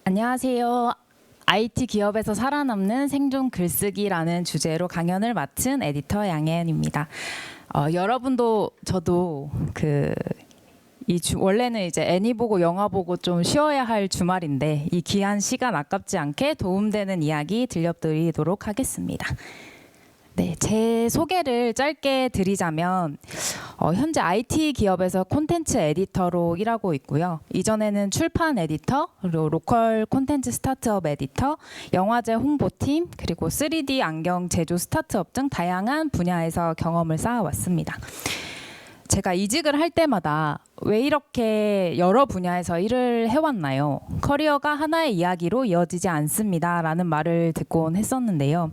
안녕하세요. IT 기업에서 살아남는 생존 글쓰기라는 주제로 강연을 맡은 에디터 양혜은입니다. 여러분도 저도 원래는 이제 애니 보고 영화 보고 좀 쉬어야 할 주말인데 이 귀한 시간 아깝지 않게 도움되는 이야기 들려드리도록 하겠습니다. 네, 제 소개를 짧게 드리자면 현재 IT 기업에서 콘텐츠 에디터로 일하고 있고요. 이전에는 출판 에디터, 그리고 로컬 콘텐츠 스타트업 에디터, 영화제 홍보팀, 그리고 3D 안경 제조 스타트업 등 다양한 분야에서 경험을 쌓아왔습니다. 제가 이직을 할 때마다 왜 이렇게 여러 분야에서 일을 해왔나요? 커리어가 하나의 이야기로 이어지지 않습니다. 라는 말을 듣곤 했었는데요.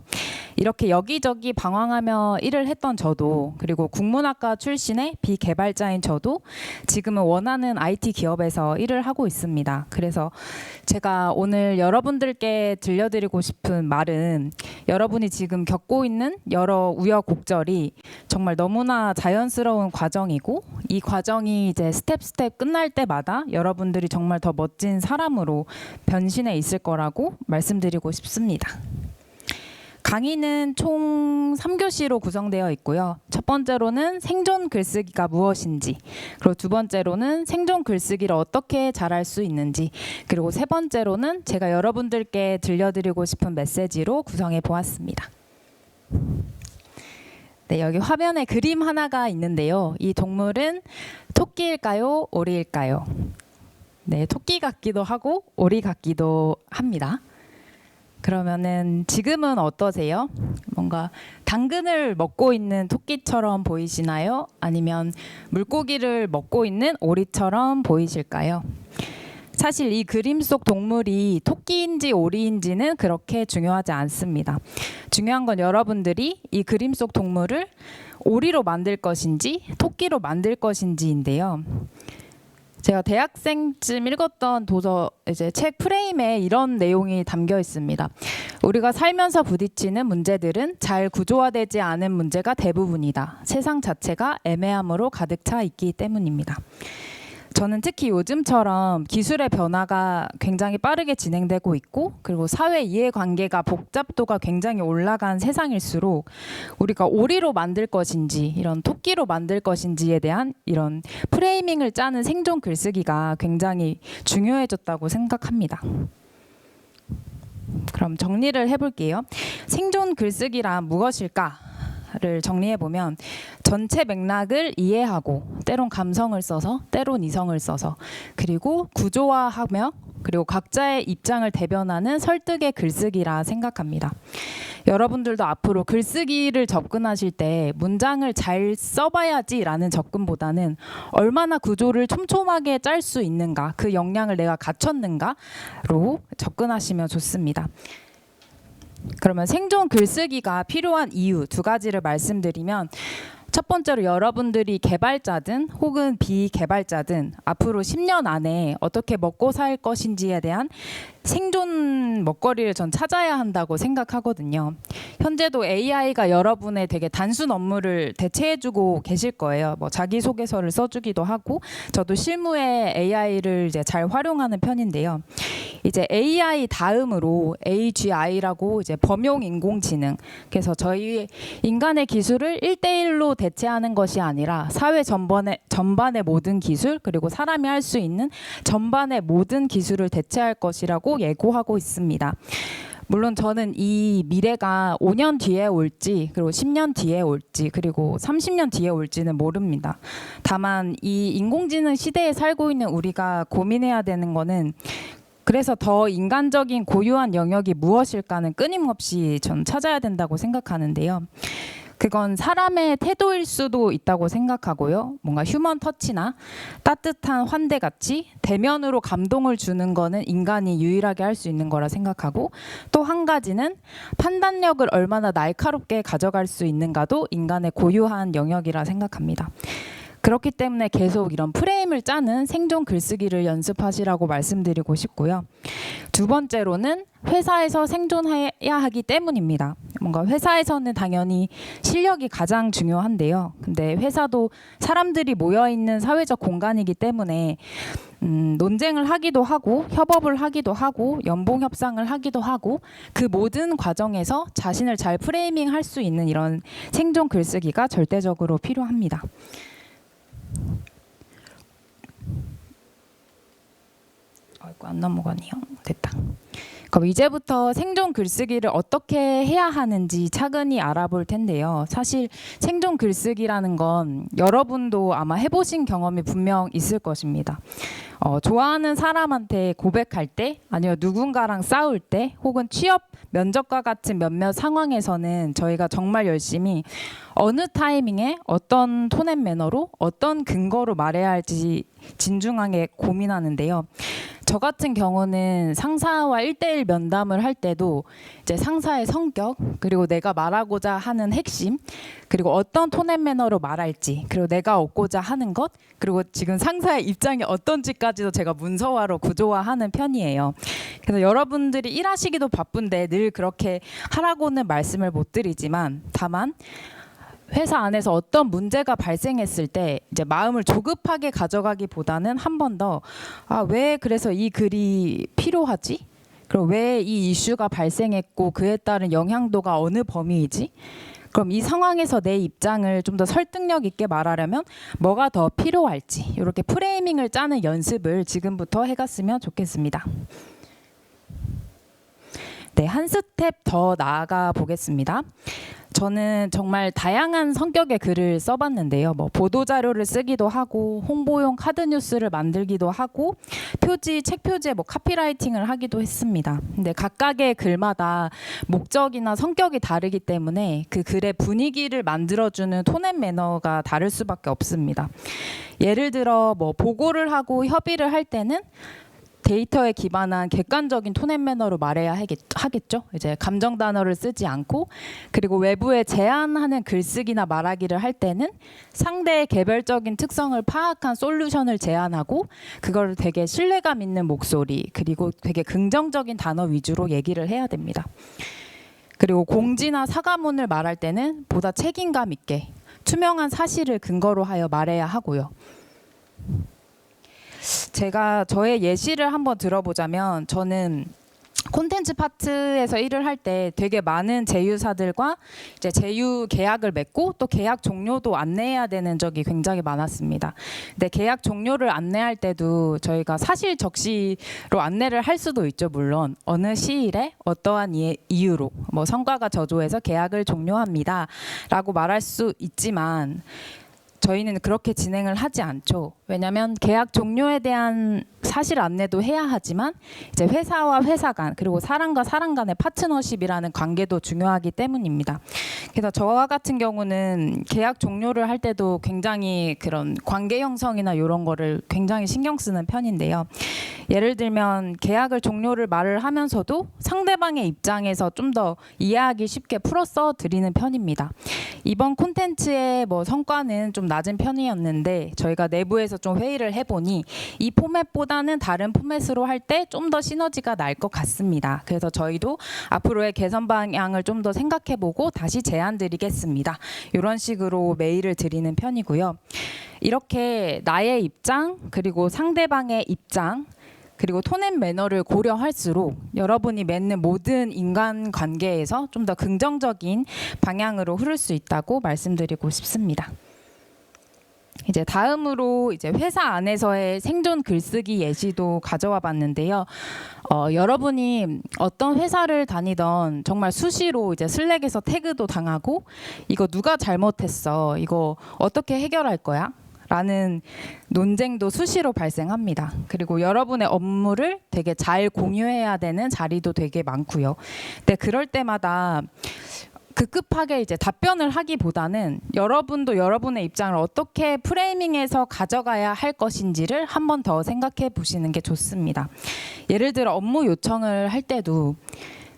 이렇게 여기저기 방황하며 일을 했던 저도, 그리고 국문학과 출신의 비개발자인 저도 지금은 원하는 IT 기업에서 일을 하고 있습니다. 그래서 제가 오늘 여러분들께 들려드리고 싶은 말은 여러분이 지금 겪고 있는 여러 우여곡절이 정말 너무나 자연스러운 과정이고, 이 과정이 이제 스텝 끝날 때마다 여러분들이 정말 더 멋진 사람으로 변신해 있을 거라고 말씀드리고 싶습니다. 강의는 총 3교시로 구성되어 있고요. 첫 번째로는 생존 글쓰기가 무엇인지, 그리고 두 번째로는 생존 글쓰기를 어떻게 잘할 수 있는지, 그리고 세 번째로는 제가 여러분들께 들려드리고 싶은 메시지로 구성해 보았습니다. 네, 여기 화면에 그림 하나가 있는데요. 이 동물은 토끼일까요? 오리일까요? 네, 토끼 같기도 하고 오리 같기도 합니다. 그러면은 지금은 어떠세요? 뭔가 당근을 먹고 있는 토끼처럼 보이시나요? 아니면 물고기를 먹고 있는 오리처럼 보이실까요? 사실 이 그림 속 동물이 토끼인지 오리인지는 그렇게 중요하지 않습니다. 중요한 건 여러분들이 이 그림 속 동물을 오리로 만들 것인지 토끼로 만들 것인지인데요. 제가 대학생쯤 읽었던 도서 이제 책 프레임에 이런 내용이 담겨 있습니다. 우리가 살면서 부딪히는 문제들은 잘 구조화되지 않은 문제가 대부분이다. 세상 자체가 애매함으로 가득 차 있기 때문입니다. 저는 특히 요즘처럼 기술의 변화가 굉장히 빠르게 진행되고 있고, 그리고 사회 이해관계가 복잡도가 굉장히 올라간 세상일수록 우리가 오리로 만들 것인지 이런 토끼로 만들 것인지에 대한 이런 프레이밍을 짜는 생존 글쓰기가 굉장히 중요해졌다고 생각합니다. 그럼 정리를 해볼게요. 생존 글쓰기란 무엇일까? 를 정리해보면 전체 맥락을 이해하고, 때론 감성을 써서, 때론 이성을 써서, 그리고 구조화하며, 그리고 각자의 입장을 대변하는 설득의 글쓰기라 생각합니다. 여러분들도 앞으로 글쓰기를 접근하실 때 문장을 잘 써봐야지라는 접근보다는 얼마나 구조를 촘촘하게 짤 수 있는가, 그 역량을 내가 갖췄는가로 접근하시면 좋습니다. 그러면 생존 글쓰기가 필요한 이유 두 가지를 말씀드리면, 첫 번째로 여러분들이 개발자든 혹은 비개발자든 앞으로 10년 안에 어떻게 먹고 살 것인지에 대한 생존 먹거리를 전 찾아야 한다고 생각하거든요. 현재도 AI가 여러분의 되게 단순 업무를 대체해주고 계실 거예요. 뭐 자기소개서를 써주기도 하고, 저도 실무에 AI를 이제 잘 활용하는 편인데요. 이제 AI 다음으로 AGI라고 이제 범용 인공지능. 그래서 저희 인간의 기술을 1대1로 대체하는 것이 아니라 사회 전반의 모든 기술, 그리고 사람이 할 수 있는 전반의 모든 기술을 대체할 것이라고 예고하고 있습니다. 물론 저는 이 미래가 5년 뒤에 올지, 그리고 10년 뒤에 올지, 그리고 30년 뒤에 올지는 모릅니다. 다만 이 인공지능 시대에 살고 있는 우리가 고민해야 되는 거는, 그래서 더 인간적인 고유한 영역이 무엇일까는 끊임없이 전 찾아야 된다고 생각하는데요. 그건 사람의 태도일 수도 있다고 생각하고요. 뭔가 휴먼 터치나 따뜻한 환대같이 대면으로 감동을 주는 거는 인간이 유일하게 할 수 있는 거라 생각하고, 또 한 가지는 판단력을 얼마나 날카롭게 가져갈 수 있는가도 인간의 고유한 영역이라 생각합니다. 그렇기 때문에 계속 이런 프레임을 짜는 생존 글쓰기를 연습하시라고 말씀드리고 싶고요. 두 번째로는 회사에서 생존해야 하기 때문입니다. 뭔가 회사에서는 당연히 실력이 가장 중요한데요. 근데 회사도 사람들이 모여 있는 사회적 공간이기 때문에 논쟁을 하기도 하고 협업을 하기도 하고 연봉 협상을 하기도 하고 그 모든 과정에서 자신을 잘 프레이밍할 수 있는 이런 생존 글쓰기가 절대적으로 필요합니다. 아이고 안 넘어가네요. 됐다. 그럼 이제부터 생존 글쓰기를 어떻게 해야 하는지 차근히 알아볼 텐데요. 사실 생존 글쓰기라는 건 여러분도 아마 해보신 경험이 분명 있을 것입니다. 좋아하는 사람한테 고백할 때, 아니면 누군가랑 싸울 때, 혹은 취업, 면접과 같은 몇몇 상황에서는 저희가 정말 열심히 어느 타이밍에 어떤 톤 앤 매너로 어떤 근거로 말해야 할지 진중하게 고민하는데요. 저 같은 경우는 상사와 1대1 면담을 할 때도 이제 상사의 성격, 그리고 내가 말하고자 하는 핵심, 그리고 어떤 톤 앤 매너로 말할지, 그리고 내가 얻고자 하는 것, 그리고 지금 상사의 입장이 어떤지까지도 제가 문서화로 구조화하는 편이에요. 그래서 여러분들이 일하시기도 바쁜데 늘 그렇게 하라고는 말씀을 못 드리지만, 다만 회사 안에서 어떤 문제가 발생했을 때 이제 마음을 조급하게 가져가기보다는 한 번 더 왜 그래서 이 글이 필요하지? 그리고 왜 이 이슈가 발생했고 그에 따른 영향도가 어느 범위이지? 그럼 이 상황에서 내 입장을 좀 더 설득력 있게 말하려면 뭐가 더 필요할지 이렇게 프레이밍을 짜는 연습을 지금부터 해갔으면 좋겠습니다. 네, 한 스텝 더 나아가 보겠습니다. 저는 정말 다양한 성격의 글을 써봤는데요. 보도자료를 쓰기도 하고 홍보용 카드 뉴스를 만들기도 하고 표지, 책 표지에 카피라이팅을 하기도 했습니다. 근데 각각의 글마다 목적이나 성격이 다르기 때문에 그 글의 분위기를 만들어주는 톤 앤 매너가 다를 수밖에 없습니다. 예를 들어 보고를 하고 협의를 할 때는 데이터에 기반한 객관적인 톤 앤 매너로 말해야 하겠죠. 이제 감정 단어를 쓰지 않고, 그리고 외부에 제안하는 글쓰기나 말하기를 할 때는 상대의 개별적인 특성을 파악한 솔루션을 제안하고 그걸 되게 신뢰감 있는 목소리, 그리고 되게 긍정적인 단어 위주로 얘기를 해야 됩니다. 그리고 공지나 사과문을 말할 때는 보다 책임감 있게 투명한 사실을 근거로 하여 말해야 하고요. 제가 저의 예시를 한번 들어보자면, 저는 콘텐츠 파트에서 일을 할 때 되게 많은 제휴사들과 이제 제휴 계약을 맺고 또 계약 종료도 안내해야 되는 적이 굉장히 많았습니다. 근데 계약 종료를 안내할 때도 저희가 사실 적시로 안내를 할 수도 있죠. 물론 어느 시일에 어떠한 이유로 성과가 저조해서 계약을 종료합니다 라고 말할 수 있지만, 저희는 그렇게 진행을 하지 않죠. 왜냐하면 계약 종료에 대한 사실 안내도 해야 하지만 이제 회사와 회사 간, 그리고 사람과 사람 간의 파트너십이라는 관계도 중요하기 때문입니다. 그래서 저와 같은 경우는 계약 종료를 할 때도 굉장히 그런 관계 형성이나 이런 거를 굉장히 신경 쓰는 편인데요. 예를 들면 계약을 종료를 말을 하면서도 상대방의 입장에서 좀 더 이해하기 쉽게 풀어 써 드리는 편입니다. 이번 콘텐츠의 성과는 좀 낮은 편이었는데 저희가 내부에서 좀 회의를 해보니 이 포맷보다는 다른 포맷으로 할 때 좀 더 시너지가 날 것 같습니다. 그래서 저희도 앞으로의 개선 방향을 좀 더 생각해보고 다시 제안 드리겠습니다. 이런 식으로 메일을 드리는 편이고요. 이렇게 나의 입장, 그리고 상대방의 입장, 그리고 톤 앤 매너를 고려할수록 여러분이 맺는 모든 인간관계에서 좀 더 긍정적인 방향으로 흐를 수 있다고 말씀드리고 싶습니다. 이제 다음으로 이제 회사 안에서의 생존 글쓰기 예시도 가져와 봤는데요. 여러분이 어떤 회사를 다니던 정말 수시로 이제 슬랙에서 태그도 당하고 이거 누가 잘못했어, 이거 어떻게 해결할 거야? 라는 논쟁도 수시로 발생합니다. 그리고 여러분의 업무를 되게 잘 공유해야 되는 자리도 되게 많고요. 근데 그럴 때마다 급하게 이제 답변을 하기보다는 여러분도 여러분의 입장을 어떻게 프레이밍해서 가져가야 할 것인지를 한 번 더 생각해 보시는 게 좋습니다. 예를 들어 업무 요청을 할 때도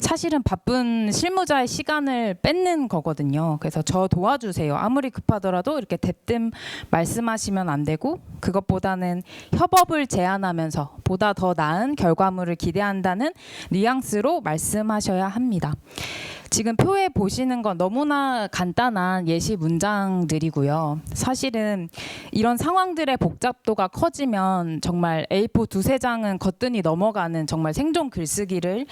사실은 바쁜 실무자의 시간을 뺏는 거거든요. 그래서 저 도와주세요. 아무리 급하더라도 이렇게 대뜸 말씀하시면 안 되고, 그것보다는 협업을 제안하면서 보다 더 나은 결과물을 기대한다는 뉘앙스로 말씀하셔야 합니다. 지금 표에 보시는 건 너무나 간단한 예시 문장들이고요. 사실은 이런 상황들의 복잡도가 커지면 정말 A4 두세 장은 거뜬히 넘어가는 정말 생존 글쓰기를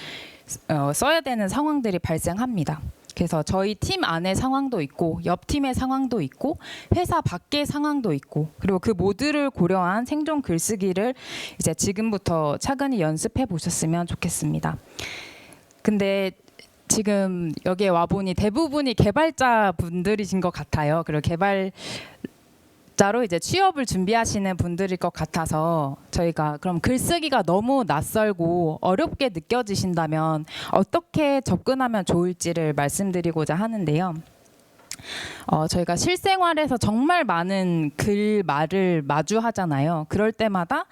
써야 되는 상황들이 발생합니다. 그래서 저희 팀 안의 상황도 있고 옆 팀의 상황도 있고 회사 밖의 상황도 있고, 그리고 그 모두를 고려한 생존 글쓰기를 이제 지금부터 차근히 연습해 보셨으면 좋겠습니다. 근데 지금 여기에 와보니 대부분이 개발자 분들이신 것 같아요. 그리고 개발자로 이제 취업을 준비하시는 분들일 것 같아서 저희가 그럼 글쓰기가 너무 낯설고 어렵게 느껴지신다면 어떻게 접근하면 좋을지를 말씀드리고자 하는데요. 저희가 실생활에서 정말 많은 글말을 마주하잖아요. 그럴 때마다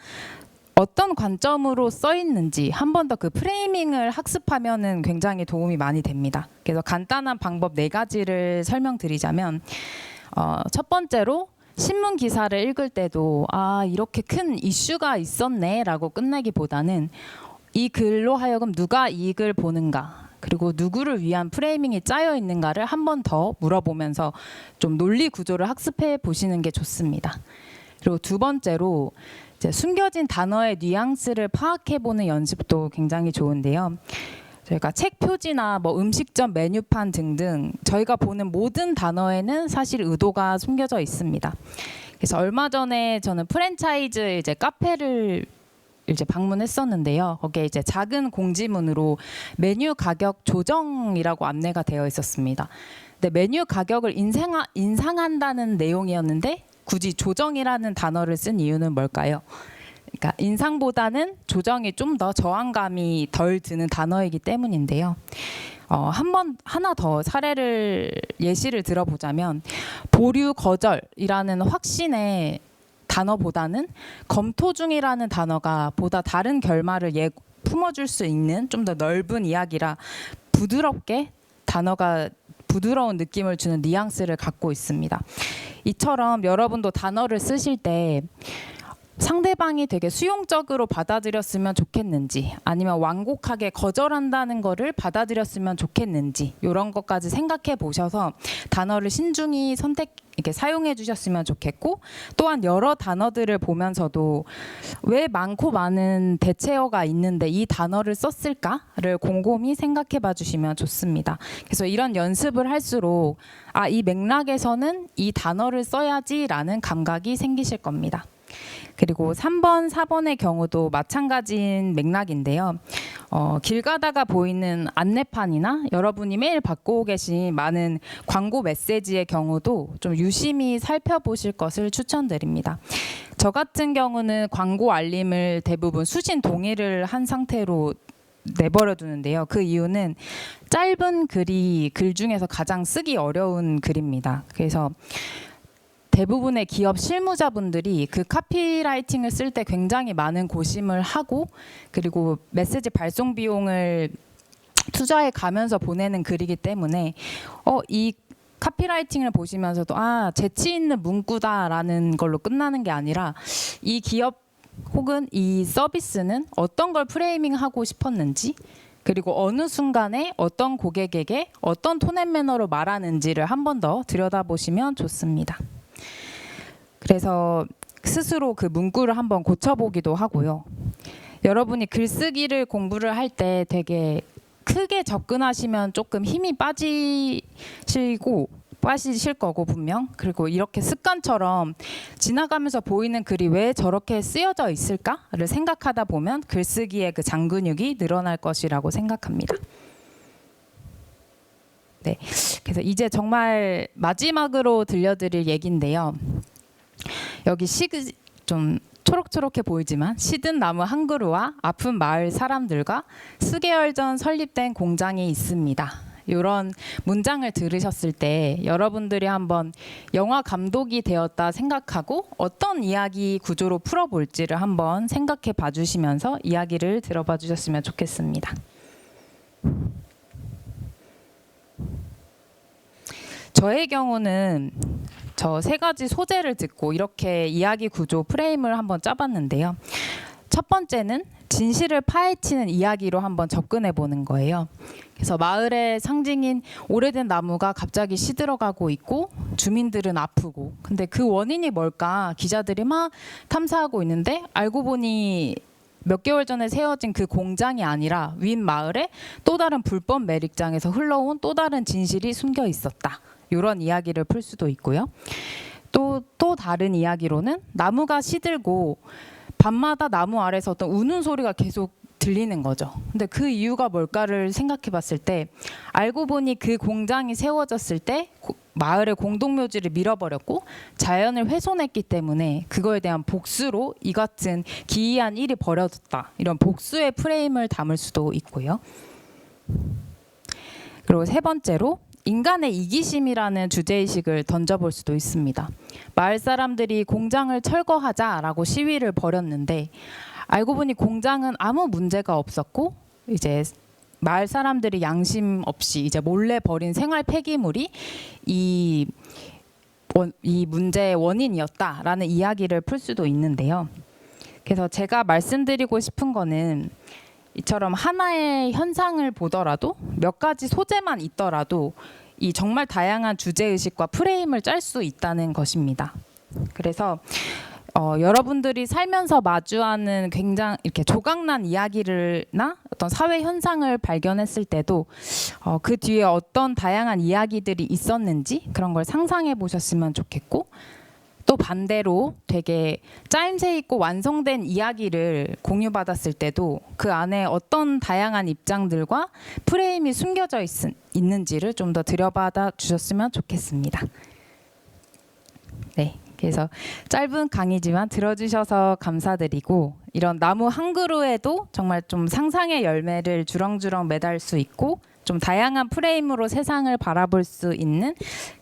어떤 관점으로 써 있는지 한 번 더 그 프레이밍을 학습하면은 굉장히 도움이 많이 됩니다. 그래서 간단한 방법 4가지를 설명드리자면, 첫 번째로 신문 기사를 읽을 때도 이렇게 큰 이슈가 있었네라고 끝내기보다는 이 글로 하여금 누가 이 글 보는가, 그리고 누구를 위한 프레이밍이 짜여 있는가를 한 번 더 물어보면서 좀 논리 구조를 학습해 보시는 게 좋습니다. 그리고 두 번째로 이제 숨겨진 단어의 뉘앙스를 파악해보는 연습도 굉장히 좋은데요. 저희가 책 표지나 뭐 음식점 메뉴판 등등 저희가 보는 모든 단어에는 사실 의도가 숨겨져 있습니다. 그래서 얼마 전에 저는 프랜차이즈 이제 카페를 이제 방문했었는데요. 거기에 이제 작은 공지문으로 메뉴 가격 조정이라고 안내가 되어 있었습니다. 근데 메뉴 가격을 인상한다는 내용이었는데 굳이 조정이라는 단어를 쓴 이유는 뭘까요? 그러니까 인상보다는 조정이 좀 더 저항감이 덜 드는 단어이기 때문인데요. 하나 더 예시를 들어보자면, 보류 거절이라는 확신의 단어보다는 검토 중이라는 단어가 보다 다른 결말을 품어줄 수 있는 좀 더 넓은 이야기라 부드러운 느낌을 주는 뉘앙스를 갖고 있습니다. 이처럼 여러분도 단어를 쓰실 때 상대방이 되게 수용적으로 받아들였으면 좋겠는지, 아니면 완곡하게 거절한다는 거를 받아들였으면 좋겠는지, 이런 것까지 생각해 보셔서 단어를 신중히 이렇게 사용해 주셨으면 좋겠고, 또한 여러 단어들을 보면서도 왜 많고 많은 대체어가 있는데 이 단어를 썼을까를 곰곰이 생각해 봐 주시면 좋습니다. 그래서 이런 연습을 할수록 이 맥락에서는 이 단어를 써야지라는 감각이 생기실 겁니다. 그리고 3번, 4번의 경우도 마찬가지인 맥락인데요. 길 가다가 보이는 안내판이나 여러분이 매일 받고 계신 많은 광고 메시지의 경우도 좀 유심히 살펴보실 것을 추천드립니다. 저 같은 경우는 광고 알림을 대부분 수신 동의를 한 상태로 내버려 두는데요. 그 이유는 짧은 글이 글 중에서 가장 쓰기 어려운 글입니다. 그래서 대부분의 기업 실무자분들이 그 카피라이팅을 쓸 때 굉장히 많은 고심을 하고, 그리고 메시지 발송 비용을 투자해 가면서 보내는 글이기 때문에 이 카피라이팅을 보시면서도 재치 있는 문구다라는 걸로 끝나는 게 아니라 이 기업 혹은 이 서비스는 어떤 걸 프레이밍하고 싶었는지, 그리고 어느 순간에 어떤 고객에게 어떤 톤 앤 매너로 말하는지를 한 번 더 들여다보시면 좋습니다. 그래서 스스로 그 문구를 한번 고쳐보기도 하고요. 여러분이 글쓰기를 공부를 할 때 되게 크게 접근하시면 조금 힘이 빠지실 거고 분명. 그리고 이렇게 습관처럼 지나가면서 보이는 글이 왜 저렇게 쓰여져 있을까를 생각하다 보면 글쓰기의 그 장근육이 늘어날 것이라고 생각합니다. 네, 그래서 이제 정말 마지막으로 들려드릴 얘기인데요. 여기 좀 초록초록해 보이지만 시든 나무 한 그루와 아픈 마을 사람들과 수개월 전 설립된 공장이 있습니다. 이런 문장을 들으셨을 때 여러분들이 한번 영화 감독이 되었다 생각하고 어떤 이야기 구조로 풀어볼지를 한번 생각해 봐주시면서 이야기를 들어봐 주셨으면 좋겠습니다. 저의 경우는 저 세 가지 소재를 듣고 이렇게 이야기 구조 프레임을 한번 짜봤는데요. 첫 번째는 진실을 파헤치는 이야기로 한번 접근해 보는 거예요. 그래서 마을의 상징인 오래된 나무가 갑자기 시들어가고 있고 주민들은 아프고, 근데 그 원인이 뭘까 기자들이 막 탐사하고 있는데 알고 보니 몇 개월 전에 세워진 그 공장이 아니라 윗 마을에 또 다른 불법 매립장에서 흘러온 또 다른 진실이 숨겨 있었다. 이런 이야기를 풀 수도 있고요. 또 다른 이야기로는 나무가 시들고 밤마다 나무 아래서 어떤 우는 소리가 계속 들리는 거죠. 근데 그 이유가 뭘까를 생각해 봤을 때 알고 보니 그 공장이 세워졌을 때 마을의 공동묘지를 밀어버렸고 자연을 훼손했기 때문에 그거에 대한 복수로 이 같은 기이한 일이 벌어졌다. 이런 복수의 프레임을 담을 수도 있고요. 그리고 세 번째로 인간의 이기심이라는 주제의식을 던져볼 수도 있습니다. 마을 사람들이 공장을 철거하자라고 시위를 벌였는데 알고 보니 공장은 아무 문제가 없었고 이제 마을 사람들이 양심 없이 이제 몰래 버린 생활 폐기물이 이 문제의 원인이었다라는 이야기를 풀 수도 있는데요. 그래서 제가 말씀드리고 싶은 거는 이처럼 하나의 현상을 보더라도 몇 가지 소재만 있더라도 이 정말 다양한 주제의식과 프레임을 짤 수 있다는 것입니다. 그래서 여러분들이 살면서 마주하는 굉장히 이렇게 조각난 이야기를나 어떤 사회 현상을 발견했을 때도 그 뒤에 어떤 다양한 이야기들이 있었는지 그런 걸 상상해 보셨으면 좋겠고, 또 반대로 되게 짜임새 있고 완성된 이야기를 공유받았을 때도 그 안에 어떤 다양한 입장들과 프레임이 숨겨져 있는지를 좀 더 들여받아 주셨으면 좋겠습니다. 네, 그래서 짧은 강의지만 들어주셔서 감사드리고, 이런 나무 한 그루에도 정말 좀 상상의 열매를 주렁주렁 매달 수 있고 좀 다양한 프레임으로 세상을 바라볼 수 있는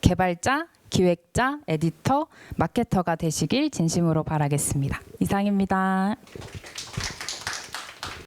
개발자, 기획자, 에디터, 마케터가 되시길 진심으로 바라겠습니다. 이상입니다.